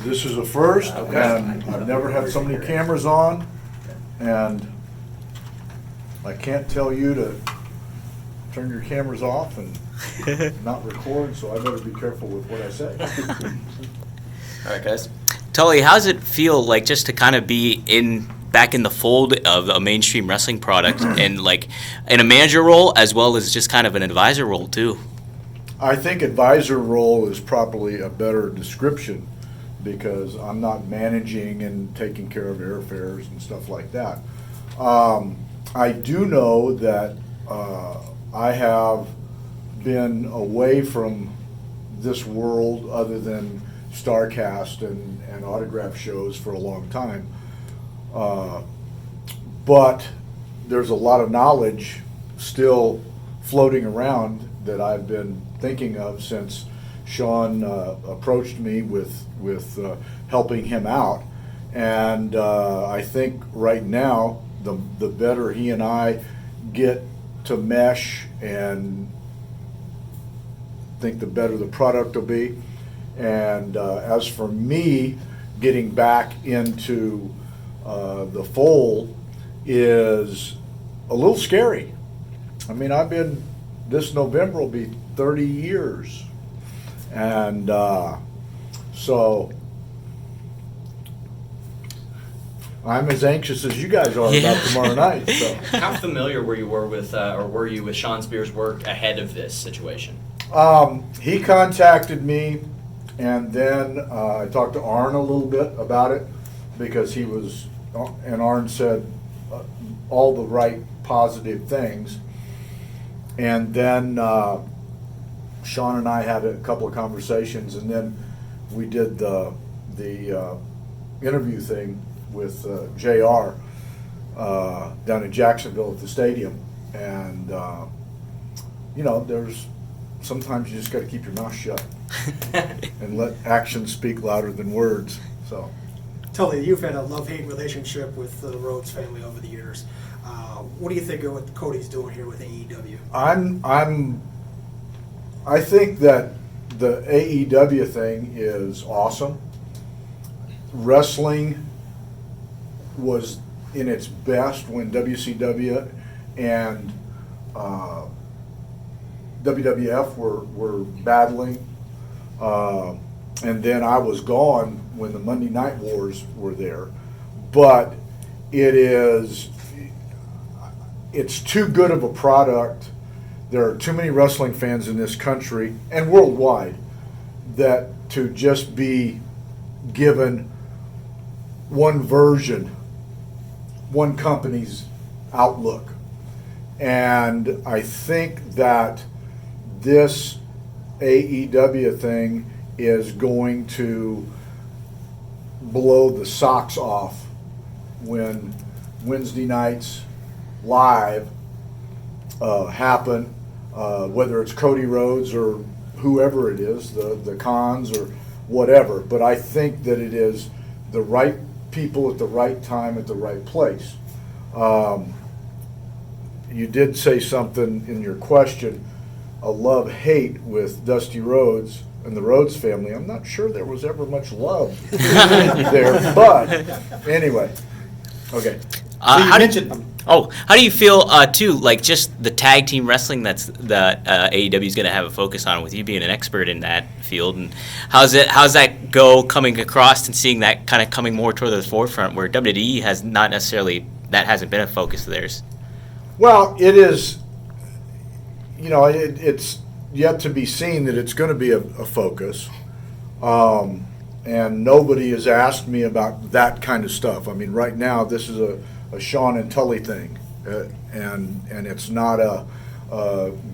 This is a first, Okay. and I've never had so many cameras on, and I can't tell you to turn your cameras off and not record, so I better be careful with what I say. All right, guys. Tully, how does it feel like just to kind of be back in the fold of a mainstream wrestling product and like in a manager role as well as just kind of an advisor role too? I think advisor role is probably a better description because I'm not managing and taking care of airfares and stuff like that. I do know that I have been away from this world other than Starrcast and autograph shows for a long time. But there's a lot of knowledge still floating around that I've been thinking of since Shawn approached me with helping him out. And I think right now, the better he and I get to mesh, and think the better the product will be. And as for me, getting back into the fold is a little scary. I mean, this November will be 30 years. And so I'm as anxious as you guys are about tomorrow night. So. How familiar were you with Shawn Spears' work ahead of this situation? He contacted me, and then I talked to Arn a little bit about it because and Arn said all the right positive things. And then Shawn and I had a couple of conversations, and then we did the interview thing with JR down in Jacksonville at the stadium. And, sometimes you just got to keep your mouth shut and let actions speak louder than words. So, Tully, you've had a love-hate relationship with the Rhodes family over the years. What do you think of what Cody's doing here with AEW? I think that the AEW thing is awesome. Wrestling was in its best when WCW and WWF were battling, and then I was gone when the Monday Night Wars were there. But it's too good of a product. There are too many wrestling fans in this country and worldwide that to just be given one version, one company's outlook. And I think that this AEW thing is going to blow the socks off when Wednesday nights live happen, whether it's Cody Rhodes or whoever it is, the Cons or whatever. But I think that it is the right people at the right time at the right place. You did say something in your question, a love-hate with Dusty Rhodes and the Rhodes family. I'm not sure there was ever much love there, but anyway, okay. How do you feel too? Like just the tag team wrestling that AEW is going to have a focus on, with you being an expert in that field, and how's that go coming across and seeing that kind of coming more toward the forefront, where WWE has not necessarily, that hasn't been a focus of theirs. Well, it is. It's yet to be seen that it's going to be a focus, and nobody has asked me about that kind of stuff. I mean, right now this is a Shawn and Tully thing, and it's not a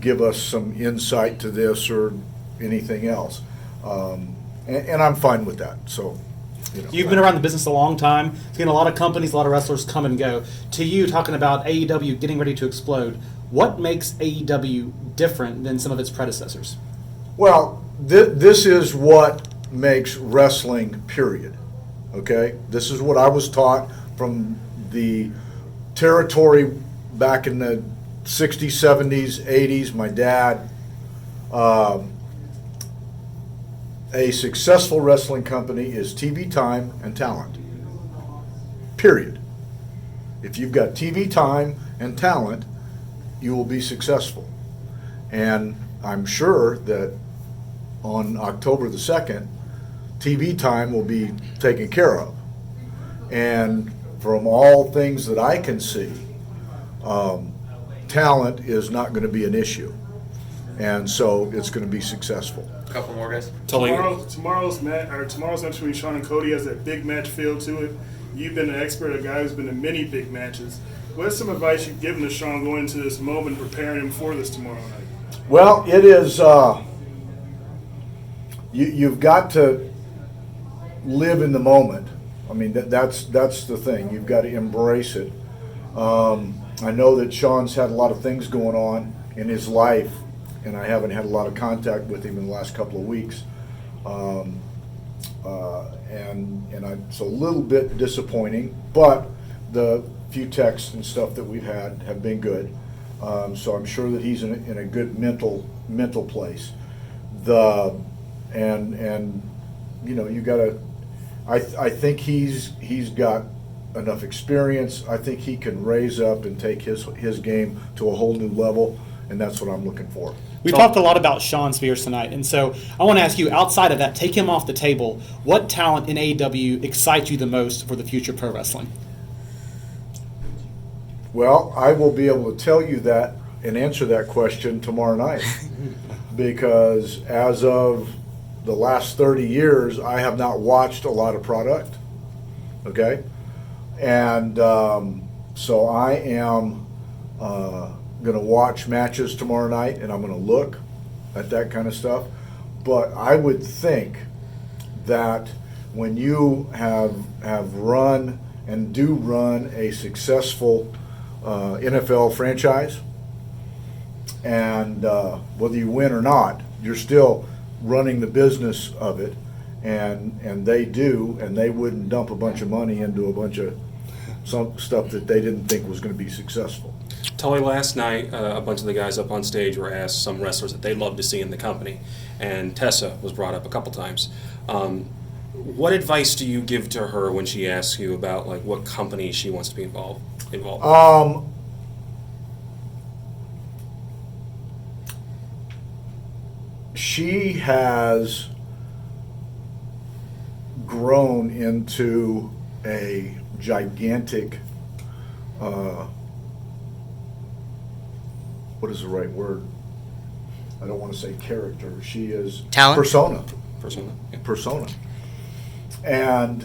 give us some insight to this or anything else, and I'm fine with that. So, You've been around the business a long time, seen a lot of companies, a lot of wrestlers come and go. To you, talking about AEW getting ready to explode, what makes AEW different than some of its predecessors? Well, this is what makes wrestling, period. Okay? This is what I was taught from the territory back in the 60s, 70s, 80s. My dad, a successful wrestling company is TV time and talent. Period. If you've got TV time and talent, you will be successful. And I'm sure that on October the 2nd, TV time will be taken care of. And from all things that I can see, talent is not going to be an issue. And so it's going to be successful. A couple more guys. Tomorrow's match between Shawn and Cody has that big match feel to it. You've been an expert, a guy who's been in many big matches. What's some advice you've given to Shawn going into this moment, preparing him for this tomorrow night? Well, it is, you've got to live in the moment. I mean, that's the thing. You've got to embrace it. I know that Shawn's had a lot of things going on in his life, and I haven't had a lot of contact with him in the last couple of weeks. It's a little bit disappointing, but the few texts and stuff that we've had have been good. So I'm sure that he's in a good mental place. You gotta. I think he's got enough experience. I think he can raise up and take his game to a whole new level, and that's what I'm looking for. We talked a lot about Shawn Spears tonight, and so I want to ask you, outside of that, take him off the table. What talent in AEW excites you the most for the future of pro wrestling? Well, I will be able to tell you that and answer that question tomorrow night, because as of the last 30 years, I have not watched a lot of product, okay? And so I am going to watch matches tomorrow night, and I'm going to look at that kind of stuff. But I would think that when you have run and do run a successful NFL franchise, and whether you win or not, you're still running the business of it, and they do, and they wouldn't dump a bunch of money into a bunch of some stuff that they didn't think was going to be successful. Tully, last night, a bunch of the guys up on stage were asked some wrestlers that they'd love to see in the company, and Tessa was brought up a couple times. What advice do you give to her when she asks you about like what company she wants to be involved in? She has grown into a gigantic, what is the right word? I don't want to say character. She is Talent? persona. Yeah. Persona. And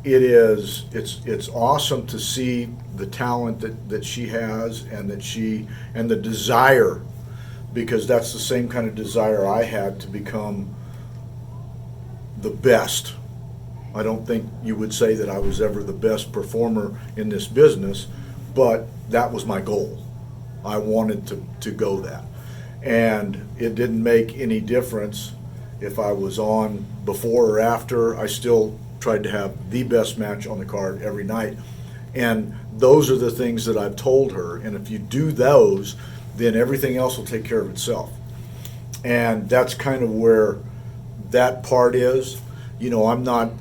it's awesome to see the talent that she has, and the desire, because that's the same kind of desire I had to become the best. I don't think you would say that I was ever the best performer in this business, but that was my goal. I wanted to go that. And it didn't make any difference if I was on before or after. I still tried to have the best match on the card every night. And those are the things that I've told her. And if you do those, then everything else will take care of itself. And that's kind of where that part is. You know, I'm not,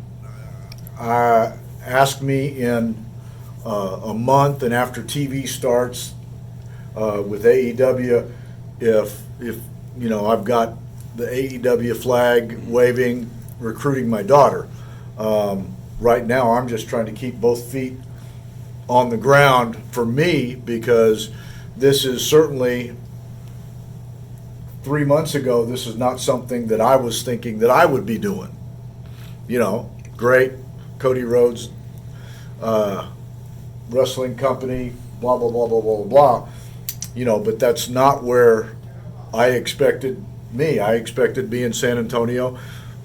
ask me in a month and after TV starts with AEW, if you know, I've got the AEW flag waving, recruiting my daughter. Right now, I'm just trying to keep both feet on the ground for me, because this is certainly 3 months ago, this is not something that I was thinking that I would be doing. You know, great, Cody Rhodes, wrestling company, blah, blah, blah, blah, blah, blah. You know, but that's not where I expected me. I expected to be in San Antonio,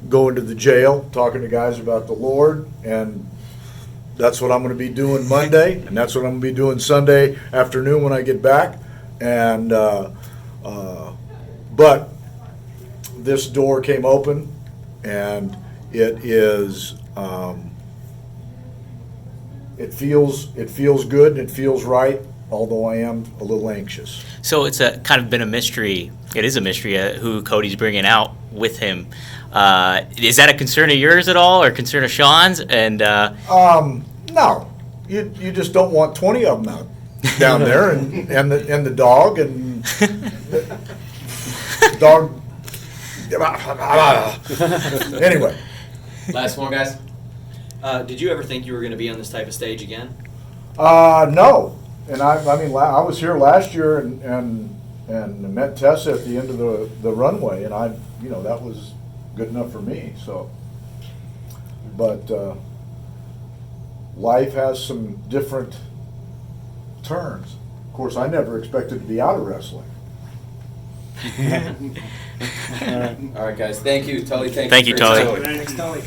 going to the jail, talking to guys about the Lord, and that's what I'm going to be doing Monday, and that's what I'm going to be doing Sunday afternoon when I get back. And but this door came open, and it is it feels good and it feels right, although I am a little anxious. So it's a kind of been a mystery. It is a mystery who Cody's bringing out with him. Is that a concern of yours at all, or concern of Shawn's? And No, you just don't want 20 of them out down there, and the dog and the dog. Anyway, Last one, guys. Did you ever think you were going to be on this type of stage again? no, and I mean I was here last year and met Tessa at the end of the runway, and that was good enough for me. So, but life has some different turns. Of course, I never expected to be out of wrestling. All right, guys. Thank you, Tully. Thank you, for your Tully. time. Thank Thanks, you. Tully.